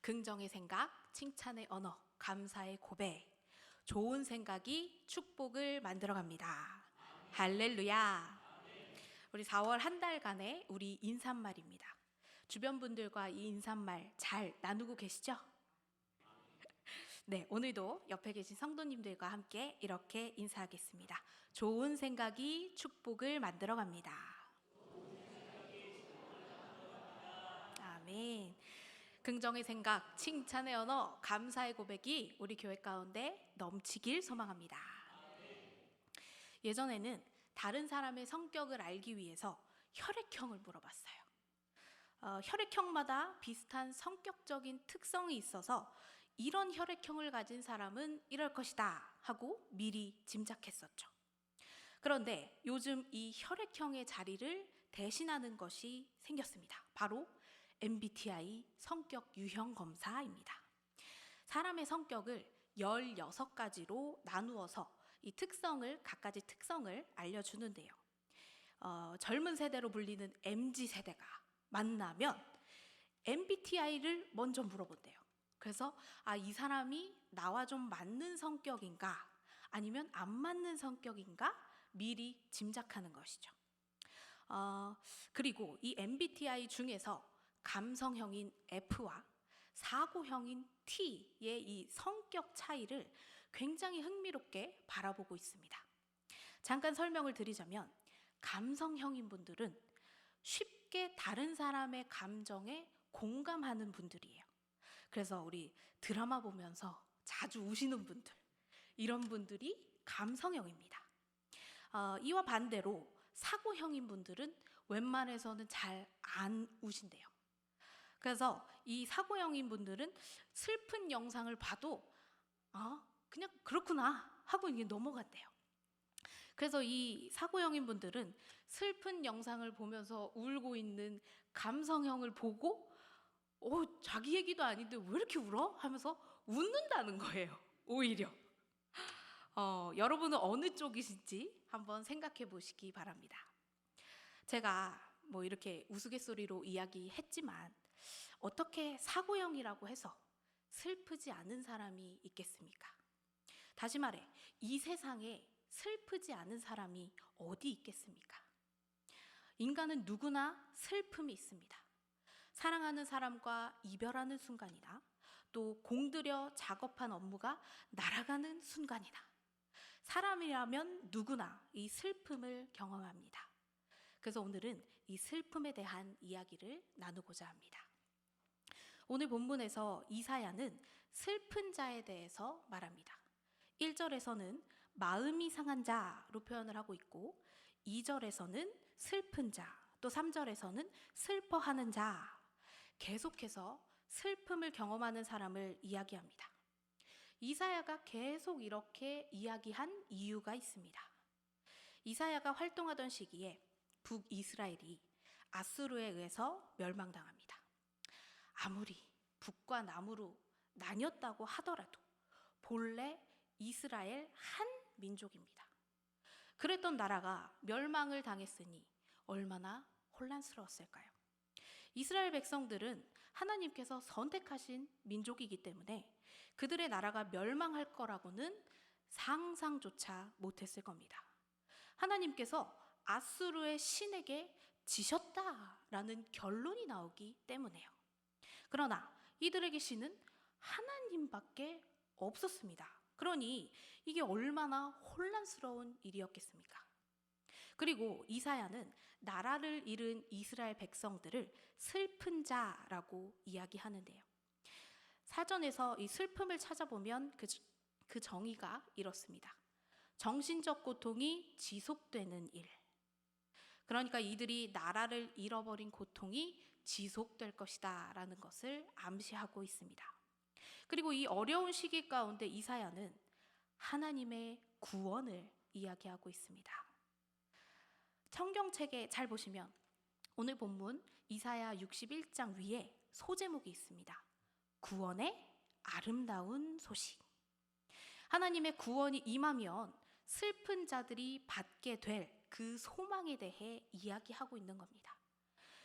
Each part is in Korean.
긍정의 생각, 칭찬의 언어, 감사의 고백. 좋은 생각이 축복을 만들어갑니다. 할렐루야. 우리 4월 한 달간의 우리 인사말입니다. 주변 분들과 이 인사말 잘 나누고 계시죠? 네, 오늘도 옆에 계신 성도님들과 함께 이렇게 인사하겠습니다. 좋은 생각이 축복을 만들어갑니다. 아멘. 긍정의 생각, 칭찬의 언어, 감사의 고백이 우리 교회 가운데 넘치길 소망합니다. 예전에는 다른 사람의 성격을 알기 위해서 혈액형을 물어봤어요. 혈액형마다 비슷한 성격적인 특성이 있어서 이런 혈액형을 가진 사람은 이럴 것이다 하고 미리 짐작했었죠. 그런데 요즘 이 혈액형의 자리를 대신하는 것이 생겼습니다. 바로 MBTI 성격 유형 검사입니다. 사람의 성격을 16가지로 나누어서 이 각가지 특성을 알려주는데요. 젊은 세대로 불리는 MZ세대가 만나면 MBTI를 먼저 물어본대요. 그래서 이 사람이 나와 좀 맞는 성격인가 아니면 안 맞는 성격인가 미리 짐작하는 것이죠. 그리고 이 MBTI 중에서 감성형인 F와 사고형인 T의 이 성격 차이를 굉장히 흥미롭게 바라보고 있습니다. 잠깐 설명을 드리자면 감성형인 분들은 쉽게 다른 사람의 감정에 공감하는 분들이에요. 그래서 우리 드라마 보면서 자주 우시는 분들, 이런 분들이 감성형입니다. 이와 반대로 사고형인 분들은 웬만해서는 잘 안 우신대요. 그래서 이 사고형인 분들은 슬픈 영상을 봐도 그냥 그렇구나 하고 이게 넘어간대요. 그래서 이 사고형인 분들은 슬픈 영상을 보면서 울고 있는 감성형을 보고 자기 얘기도 아닌데 왜 이렇게 울어? 하면서 웃는다는 거예요. 오히려 여러분은 어느 쪽이신지 한번 생각해 보시기 바랍니다. 제가 이렇게 우스갯소리로 이야기했지만 어떻게 사고형이라고 해서 슬프지 않은 사람이 있겠습니까? 다시 말해, 이 세상에 슬프지 않은 사람이 어디 있겠습니까? 인간은 누구나 슬픔이 있습니다. 사랑하는 사람과 이별하는 순간이나 또 공들여 작업한 업무가 날아가는 순간이나 사람이라면 누구나 이 슬픔을 경험합니다. 그래서 오늘은 이 슬픔에 대한 이야기를 나누고자 합니다. 오늘 본문에서 이사야는 슬픈 자에 대해서 말합니다. 1절에서는 마음이 상한 자로 표현을 하고 있고 2절에서는 슬픈 자, 또 3절에서는 슬퍼하는 자, 계속해서 슬픔을 경험하는 사람을 이야기합니다. 이사야가 계속 이렇게 이야기한 이유가 있습니다. 이사야가 활동하던 시기에 북이스라엘이 아수르에 의해서 멸망당합니다. 아무리 북과 남으로 나뉘었다고 하더라도 본래 이스라엘 한 민족입니다. 그랬던 나라가 멸망을 당했으니 얼마나 혼란스러웠을까요? 이스라엘 백성들은 하나님께서 선택하신 민족이기 때문에 그들의 나라가 멸망할 거라고는 상상조차 못했을 겁니다. 하나님께서 아수르의 신에게 지셨다라는 결론이 나오기 때문에요. 그러나 이들에게 신은 하나님밖에 없었습니다. 그러니 이게 얼마나 혼란스러운 일이었겠습니까? 그리고 이사야는 나라를 잃은 이스라엘 백성들을 슬픈 자라고 이야기하는데요. 사전에서 이 슬픔을 찾아보면 그 정의가 이렇습니다. 정신적 고통이 지속되는 일. 그러니까 이들이 나라를 잃어버린 고통이 지속될 것이다 라는 것을 암시하고 있습니다. 그리고 이 어려운 시기 가운데 이사야는 하나님의 구원을 이야기하고 있습니다. 성경책에 잘 보시면 오늘 본문 이사야 61장 위에 소제목이 있습니다. 구원의 아름다운 소식. 하나님의 구원이 임하면 슬픈 자들이 받게 될 그 소망에 대해 이야기하고 있는 겁니다.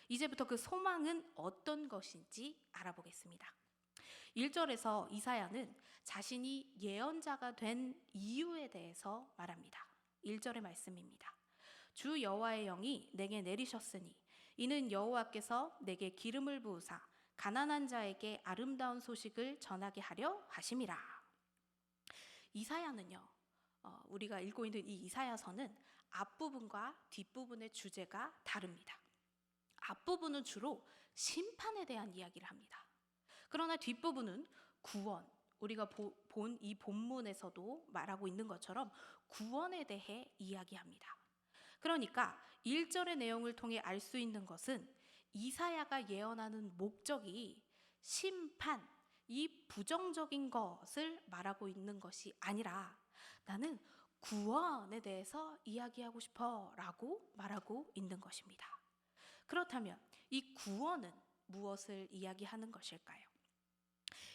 이제부터 그 소망은 어떤 것인지 알아보겠습니다. 1절에서 이사야는 자신이 예언자가 된 이유에 대해서 말합니다. 1절의 말씀입니다. 주 여호와의 영이 내게 내리셨으니 이는 여호와께서 내게 기름을 부으사 가난한 자에게 아름다운 소식을 전하게 하려 하심이라. 이사야는요, 우리가 읽고 있는 이 이사야서는 앞부분과 뒷부분의 주제가 다릅니다. 앞부분은 주로 심판에 대한 이야기를 합니다. 그러나 뒷부분은 구원, 우리가 본 이 본문에서도 말하고 있는 것처럼 구원에 대해 이야기합니다. 그러니까 1절의 내용을 통해 알 수 있는 것은 이사야가 예언하는 목적이 심판, 이 부정적인 것을 말하고 있는 것이 아니라 나는 구원에 대해서 이야기하고 싶어 라고 말하고 있는 것입니다. 그렇다면 이 구원은 무엇을 이야기하는 것일까요?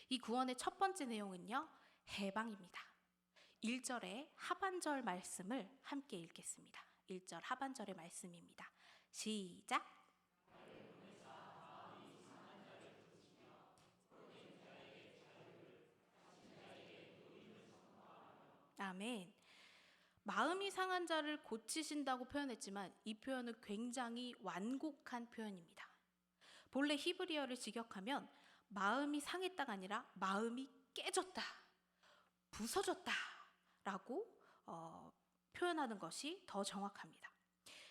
이 구원의 첫 번째 내용은요, 해방입니다. 1절의 하반절 말씀을 함께 읽겠습니다. 1절 하반절의 말씀입니다. 시작. 아멘. 마음이 상한 자를 고치신다고 표현했지만 이 표현은 굉장히 완곡한 표현입니다. 본래 히브리어를 직역하면 마음이 상했다가 아니라 마음이 깨졌다, 부서졌다 라고 표현하는 것이 더 정확합니다.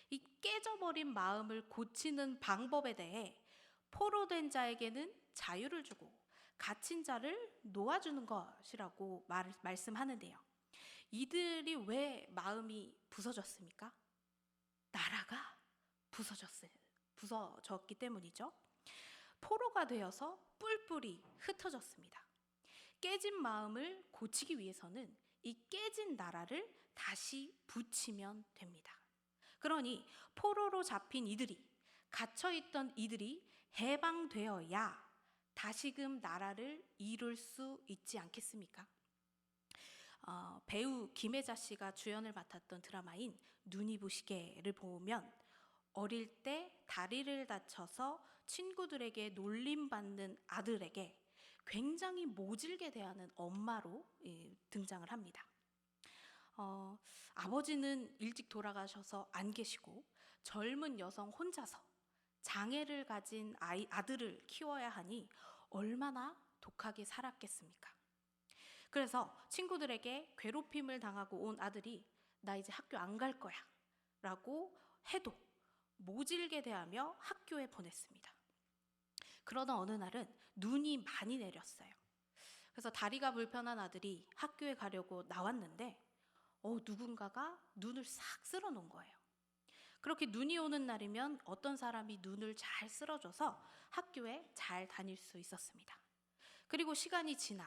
이 깨져버린 마음을 고치는 방법에 대해 포로된 자에게는 자유를 주고 갇힌 자를 놓아주는 것이라고 말씀하는데요. 이들이 왜 마음이 부서졌습니까? 나라가 부서졌기 때문이죠. 포로가 되어서 뿔뿔이 흩어졌습니다. 깨진 마음을 고치기 위해서는 이 깨진 나라를 다시 붙이면 됩니다. 그러니 포로로 잡힌 이들이, 갇혀있던 이들이 해방되어야 다시금 나라를 이룰 수 있지 않겠습니까? 배우 김혜자 씨가 주연을 맡았던 드라마인 눈이 부시게를 보면 어릴 때 다리를 다쳐서 친구들에게 놀림받는 아들에게 굉장히 모질게 대하는 엄마로 등장을 합니다. 아버지는 일찍 돌아가셔서 안 계시고 젊은 여성 혼자서 장애를 가진 아들을 키워야 하니 얼마나 독하게 살았겠습니까? 그래서 친구들에게 괴롭힘을 당하고 온 아들이 나 이제 학교 안 갈 거야 라고 해도 모질게 대하며 학교에 보냈습니다. 그러던 어느 날은 눈이 많이 내렸어요. 그래서 다리가 불편한 아들이 학교에 가려고 나왔는데 누군가가 눈을 싹 쓸어 놓은 거예요. 그렇게 눈이 오는 날이면 어떤 사람이 눈을 잘 쓸어줘서 학교에 잘 다닐 수 있었습니다. 그리고 시간이 지나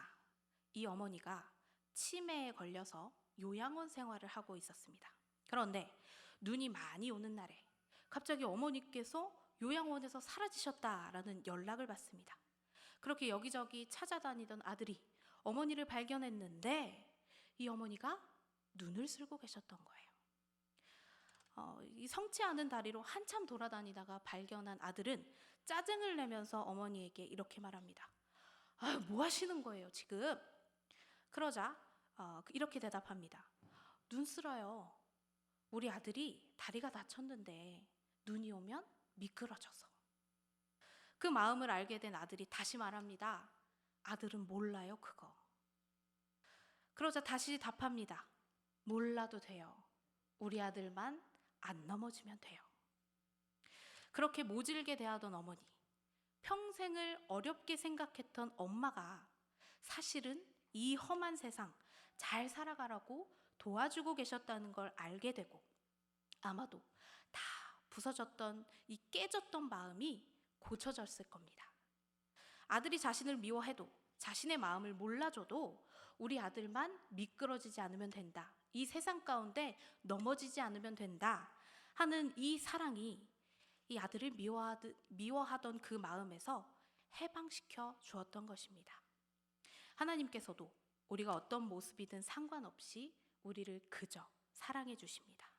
이 어머니가 치매에 걸려서 요양원 생활을 하고 있었습니다. 그런데 눈이 많이 오는 날에 갑자기 어머니께서 요양원에서 사라지셨다라는 연락을 받습니다. 그렇게 여기저기 찾아다니던 아들이 어머니를 발견했는데 이 어머니가 눈을 쓸고 계셨던 거예요. 이 성치 않은 다리로 한참 돌아다니다가 발견한 아들은 짜증을 내면서 어머니에게 이렇게 말합니다. 뭐 하시는 거예요 지금? 그러자 이렇게 대답합니다. 눈 쓸어요. 우리 아들이 다리가 다쳤는데 눈이 오면 미끄러져서. 그 마음을 알게 된 아들이 다시 말합니다. 아들은 몰라요 그거. 그러자 다시 답합니다. 몰라도 돼요. 우리 아들만 안 넘어지면 돼요. 그렇게 모질게 대하던 어머니, 평생을 어렵게 생각했던 엄마가 사실은 이 험한 세상 잘 살아가라고 도와주고 계셨다는 걸 알게 되고 아마도 다 부서졌던 이 깨졌던 마음이 고쳐졌을 겁니다. 아들이 자신을 미워해도 자신의 마음을 몰라줘도 우리 아들만 미끄러지지 않으면 된다. 이 세상 가운데 넘어지지 않으면 된다 하는 이 사랑이 이 아들을 미워하던 그 마음에서 해방시켜 주었던 것입니다. 하나님께서도 우리가 어떤 모습이든 상관없이 우리를 그저 사랑해 주십니다.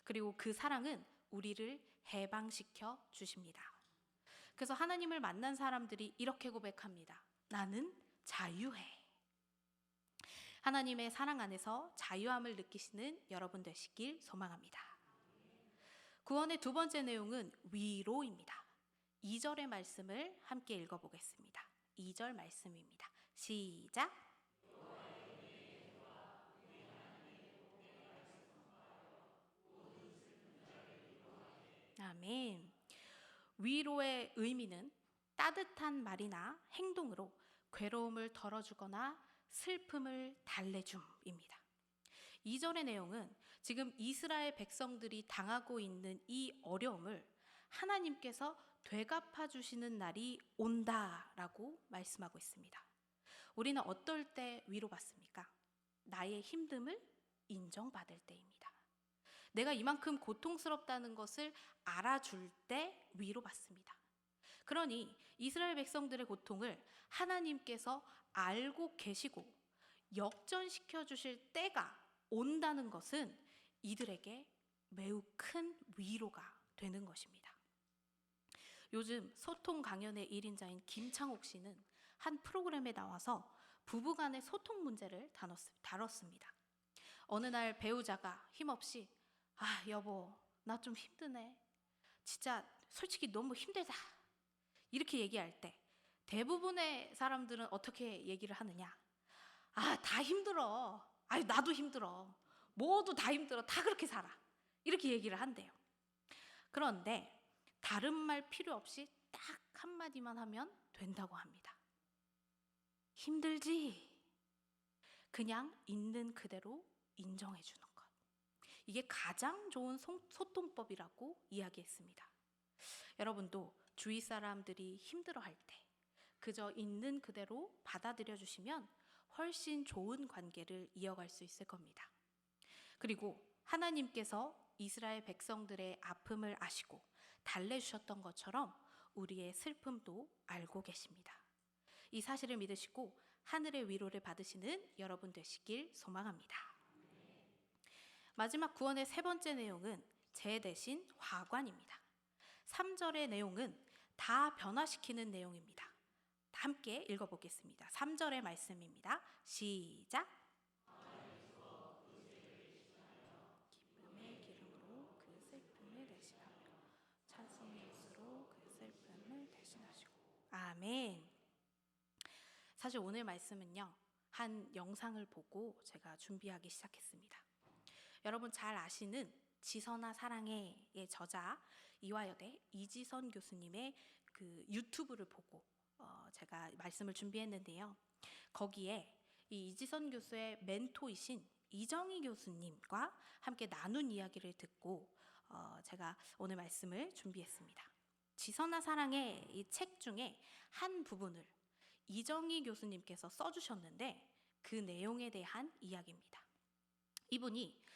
그리고 그 사랑은 우리를 해방시켜 주십니다. 그래서 하나님을 만난 사람들이 이렇게 고백합니다. 나는 자유해. 하나님의 사랑 안에서 자유함을 느끼시는 여러분 되시길 소망합니다. 구원의 두 번째 내용은 위로입니다. 2절의 말씀을 함께 읽어보겠습니다. 2절 말씀입니다. 시작. 아멘. 위로의 의미는 따뜻한 말이나 행동으로 괴로움을 덜어주거나 슬픔을 달래줌입니다. 2절의 내용은 지금 이스라엘 백성들이 당하고 있는 이 어려움을 하나님께서 되갚아 주시는 날이 온다라고 말씀하고 있습니다. 우리는 어떨 때 위로받습니까? 나의 힘듦을 인정받을 때입니다. 내가 이만큼 고통스럽다는 것을 알아줄 때 위로받습니다. 그러니 이스라엘 백성들의 고통을 하나님께서 알고 계시고 역전시켜 주실 때가 온다는 것은 이들에게 매우 큰 위로가 되는 것입니다. 요즘 소통 강연의 1인자인 김창옥 씨는 한 프로그램에 나와서 부부간의 소통 문제를 다뤘습니다. 어느 날 배우자가 힘없이 여보, 나 좀 힘드네. 진짜 솔직히 너무 힘들다. 이렇게 얘기할 때 대부분의 사람들은 어떻게 얘기를 하느냐? 다 힘들어. 나도 힘들어. 모두 다 힘들어. 다 그렇게 살아. 이렇게 얘기를 한대요. 그런데 다른 말 필요 없이 딱 한마디만 하면 된다고 합니다. 힘들지? 그냥 있는 그대로 인정해 주는 것. 이게 가장 좋은 소통법이라고 이야기했습니다. 여러분도 주위 사람들이 힘들어할 때 그저 있는 그대로 받아들여 주시면 훨씬 좋은 관계를 이어갈 수 있을 겁니다. 그리고 하나님께서 이스라엘 백성들의 아픔을 아시고 달래주셨던 것처럼 우리의 슬픔도 알고 계십니다. 이 사실을 믿으시고 하늘의 위로를 받으시는 여러분 되시길 소망합니다. 마지막 구원의 세 번째 내용은 제 대신 화관입니다. 3절의 내용은 다 변화시키는 내용입니다. 함께 읽어보겠습니다. 3절의 말씀입니다. 시작. 기쁨의 기름으로 그 슬픔을 대신하며 찬송의 옷으로 그 슬픔을 대신하시고. 아멘. 사실 오늘 말씀은요, 한 영상을 보고 제가 준비하기 시작했습니다. 여러분 잘 아시는 지선아 사랑해의 저자 이화여대 이지선 교수님의 그 유튜브를 보고 제가 말씀을 준비했는데요. 거기에 이 이지선 교수의 멘토이신 이정희 교수님과 함께 나눈 이야기를 듣고 제가 오늘 말씀을 준비했습니다. 지선아 사랑해 이 책 중에 한 부분을 이정희 교수님께서 써주셨는데 그 내용에 대한 이야기입니다. 이분이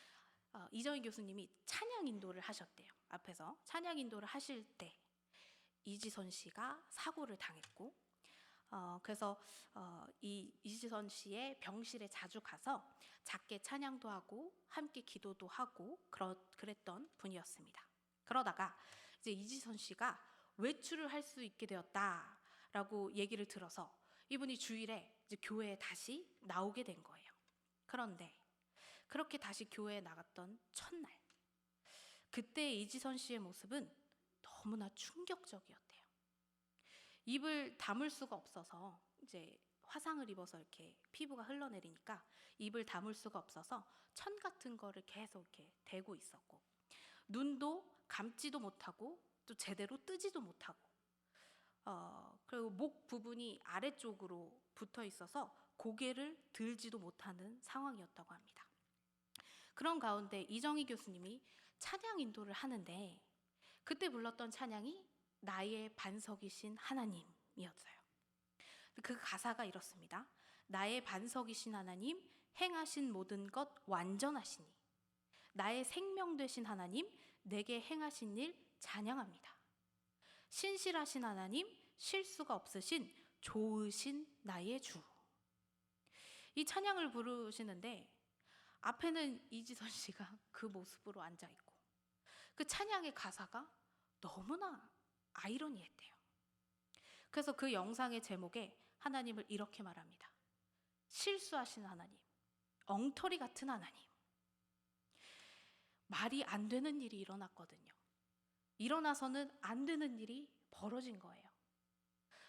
이정희 교수님이 찬양 인도를 하셨대요. 앞에서 찬양 인도를 하실 때 이지선 씨가 사고를 당했고 그래서 이 이지선 씨의 병실에 자주 가서 작게 찬양도 하고 함께 기도도 하고 그랬던 분이었습니다. 그러다가 이제 이지선 씨가 외출을 할 수 있게 되었다라고 얘기를 들어서 이분이 주일에 이제 교회에 다시 나오게 된 거예요. 그런데 그렇게 다시 교회에 나갔던 첫날, 그때 이지선 씨의 모습은 너무나 충격적이었대요. 입을 다물 수가 없어서 이제 화상을 입어서 이렇게 피부가 흘러내리니까 입을 다물 수가 없어서 천 같은 거를 계속 이렇게 대고 있었고, 눈도 감지도 못하고 또 제대로 뜨지도 못하고, 그리고 목 부분이 아래쪽으로 붙어 있어서 고개를 들지도 못하는 상황이었다고 합니다. 그런 가운데 이정희 교수님이 찬양 인도를 하는데 그때 불렀던 찬양이 나의 반석이신 하나님이었어요. 그 가사가 이렇습니다. 나의 반석이신 하나님, 행하신 모든 것 완전하시니 나의 생명 되신 하나님, 내게 행하신 일 찬양합니다. 신실하신 하나님, 실수가 없으신 좋으신 나의 주. 이 찬양을 부르시는데 앞에는 이지선 씨가 그 모습으로 앉아있고 그 찬양의 가사가 너무나 아이러니했대요. 그래서 그 영상의 제목에 하나님을 이렇게 말합니다. 실수하신 하나님, 엉터리 같은 하나님. 말이 안 되는 일이 일어났거든요. 일어나서는 안 되는 일이 벌어진 거예요.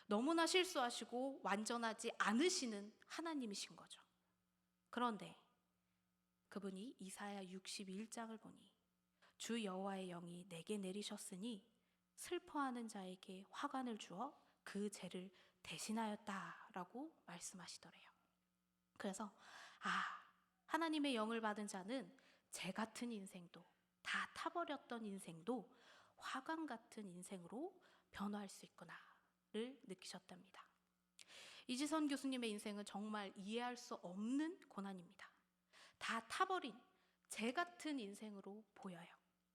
너무나 실수하시고 완전하지 않으시는 하나님이신 거죠. 그런데 그분이 이사야 61장을 보니 주 여호와의 영이 내게 내리셨으니 슬퍼하는 자에게 화관을 주어 그 죄를 대신하였다라고 말씀하시더래요. 그래서 하나님의 영을 받은 자는 재 같은 인생도, 다 타버렸던 인생도 화관 같은 인생으로 변화할 수 있구나를 느끼셨답니다. 이지선 교수님의 인생은 정말 이해할 수 없는 고난입니다. 다 타버린 재 같은 인생으로 보여요.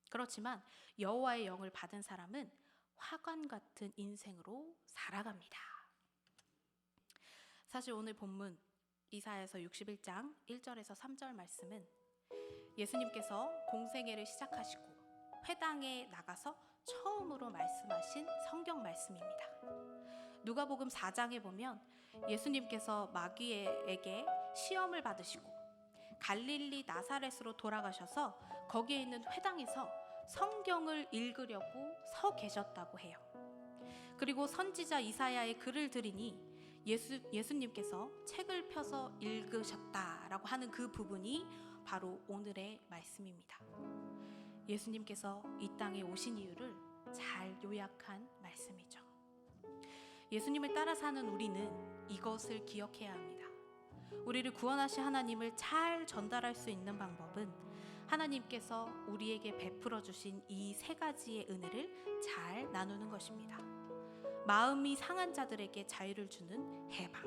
그렇지만 여호와의 영을 받은 사람은 화관 같은 인생으로 살아갑니다. 사실 오늘 본문 이사야서 61장 1절에서 3절 말씀은 예수님께서 공생애를 시작하시고 회당에 나가서 처음으로 말씀하신 성경 말씀입니다. 누가복음 4장에 보면 예수님께서 마귀에게 시험을 받으시고 갈릴리 나사렛으로 돌아가셔서 거기에 있는 회당에서 성경을 읽으려고 서 계셨다고 해요. 그리고 선지자 이사야의 글을 들으니 예수님께서 책을 펴서 읽으셨다라고 하는 그 부분이 바로 오늘의 말씀입니다. 예수님께서 이 땅에 오신 이유를 잘 요약한 말씀이죠. 예수님을 따라 사는 우리는 이것을 기억해야 합니다. 우리를 구원하신 하나님을 잘 전달할 수 있는 방법은 하나님께서 우리에게 베풀어 주신 이 세 가지의 은혜를 잘 나누는 것입니다. 마음이 상한 자들에게 자유를 주는 해방,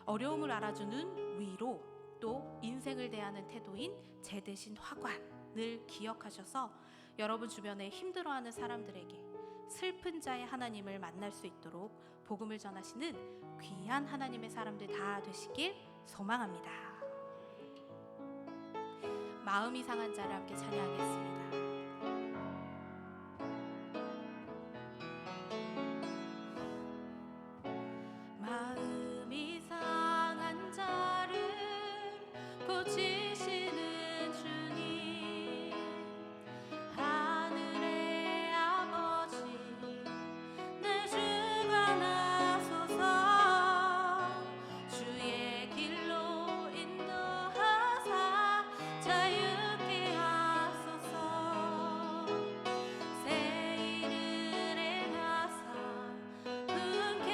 어려움을 알아주는 위로, 또 인생을 대하는 태도인 재 대신 화관을 기억하셔서 여러분 주변에 힘들어하는 사람들에게 슬픈 자의 하나님을 만날 수 있도록 복음을 전하시는 귀한 하나님의 사람들 다 되시길 소망합니다. 마음이 상한 자를 함께 찬양하겠습니다. 마음이 상한 자를 고치시는 주님, 하늘의 아버지 내 주가 나소서. 주의 길로 인도하사 자유케 하소서. 새 일을 행하사 흔쾌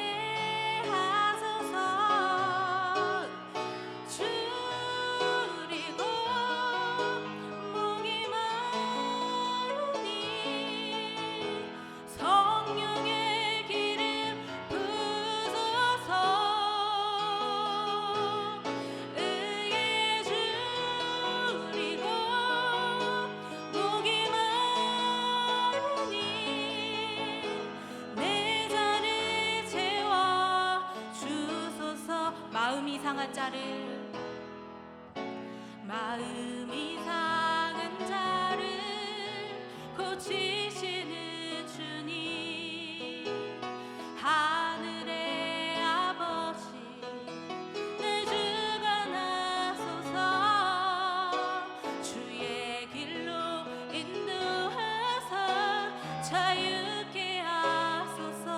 하소서. 주리고 목이 마르니 성령의 기름 부소서. 의에 주리고 목이 마르니 내 잔을 채워 주소서. 마음이 상한 자를, 마음이 상한 자를 고치시는 주님, 하늘의 아버지 내 주가 나소서. 주의 길로 인도하사 자유케 하소서.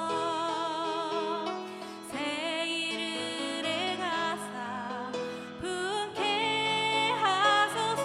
새 일을 행하사 흔쾌 하소서.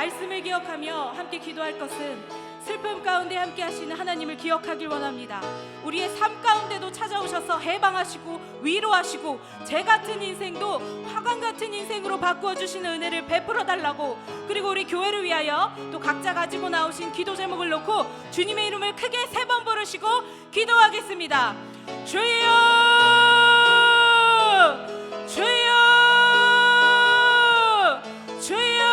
말씀을 기억하며 함께 기도할 것은 슬픔 가운데 함께 하시는 하나님을 기억하길 원합니다. 우리의 삶 가운데도 찾아오셔서 해방하시고 위로하시고 제 같은 인생도 화관 같은 인생으로 바꾸어 주시는 은혜를 베풀어 달라고, 그리고 우리 교회를 위하여 또 각자 가지고 나오신 기도 제목을 놓고 주님의 이름을 크게 3번 부르시고 기도하겠습니다. 주여, 주여, 주여.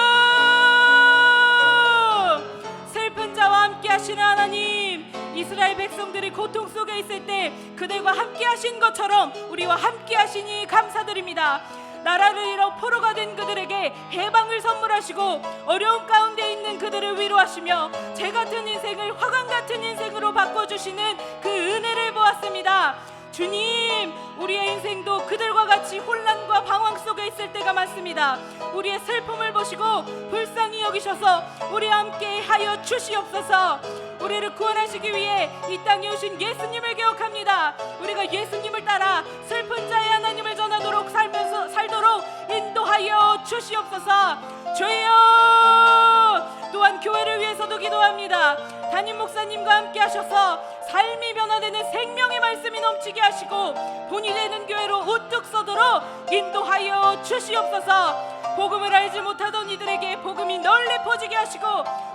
슬픈 자와 함께 하시는 하나님, 이스라엘 백성들이 고통 속에 있을 때 그들과 함께 하신 것처럼 우리와 함께 하시니 감사드립니다. 나라를 잃어 포로가 된 그들에게 해방을 선물하시고 어려움 가운데 있는 그들을 위로하시며 제 같은 인생을 화관 같은 인생으로 바꿔주시는 그 은혜를 보았습니다. 주님, 우리의 인생도 그들과 같이 혼란과 방황 속에 있을 때가 많습니다. 우리의 슬픔을 보시고 불쌍히 여기셔서 우리와 함께 하여 주시옵소서. 우리를 구원하시기 위해 이 땅에 오신 예수님을 기억합니다. 우리가 예수님을 따라 슬픈 자의 하나님을 전하도록 살도록 인도하여 주시옵소서. 주여, 또한 교회를 위해서도 기도합니다. 담임 목사님과 함께 하셔서 삶이 변화되는 생명의 말씀이 넘치게 하시고 본이 되는 교회로 우뚝 서도록 인도하여 주시옵소서. 복음을 알지 못하던 이들에게 복음이 널리 퍼지게 하시고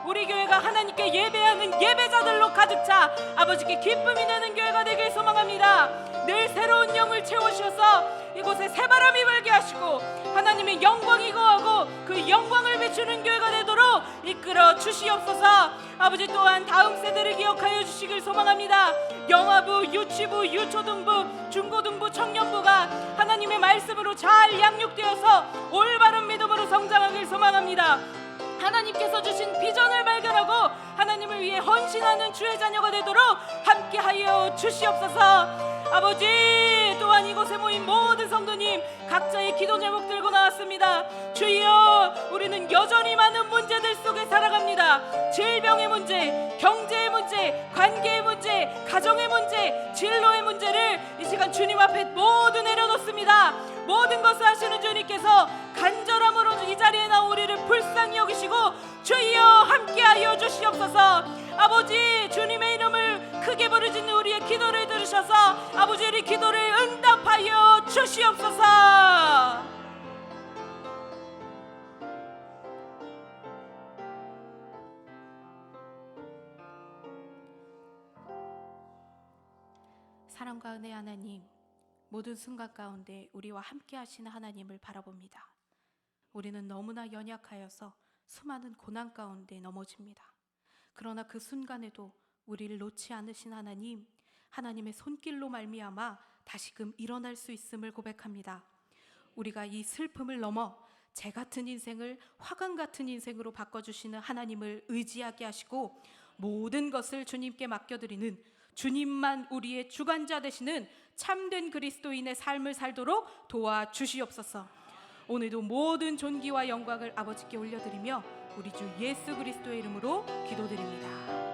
우리 교회가 하나님께 예배하는 예배자들로 가득 차 아버지께 기쁨이 되는 교회가 되길 소망합니다. 늘 새로운 영을 채우셔서 이곳에 새바람이 불게 하시고 하나님의 영광이 거하고 그 영광을 비추는 교회가 되도록 이끌어 주시옵소서. 아버지, 또한 다음 세대를 기억하여 주시길 소망합니다. 영아부, 유치부, 유초등부, 중고등부, 청년부가 하나님의 말씀으로 잘 양육되어서 올바른 믿음으로 성장하길 소망합니다. 하나님께서 주신 비전을 발견하고 하나님을 위해 헌신하는 주의 자녀가 되도록 함께하여 주시옵소서. 아버지, 또한 이곳에 모인 모든 성도님 각자의 기도 제목 들고 나왔습니다. 주여, 우리는 여전히 많은 문제들 속에 살아갑니다. 질병의 문제, 경제의 문제, 관계의 문제, 가정의 문제, 진로의 문제를 이 시간 주님 앞에 모두 내려놓습니다. 모든 것을 하시는 주님께서 간절함으로 이 자리에 나온 우리를 불쌍히 여기시고 주여 함께하여 주시옵소서. 아버지, 주님의 이름을 크게 부르짖는 우리의 기도를 들으셔서 아버지, 우리 기도를 응답하여 주시옵소서. 사랑과 은혜 하나님, 모든 순간 가운데 우리와 함께 하시는 하나님을 바라봅니다. 우리는 너무나 연약하여서 수많은 고난 가운데 넘어집니다. 그러나 그 순간에도 우리를 놓지 않으신 하나님, 하나님의 손길로 말미암아 다시금 일어날 수 있음을 고백합니다. 우리가 이 슬픔을 넘어 제 같은 인생을 화관 같은 인생으로 바꿔주시는 하나님을 의지하게 하시고 모든 것을 주님께 맡겨드리는, 주님만 우리의 주관자 되시는 참된 그리스도인의 삶을 살도록 도와주시옵소서. 오늘도 모든 존귀와 영광을 아버지께 올려드리며 우리 주 예수 그리스도의 이름으로 기도드립니다.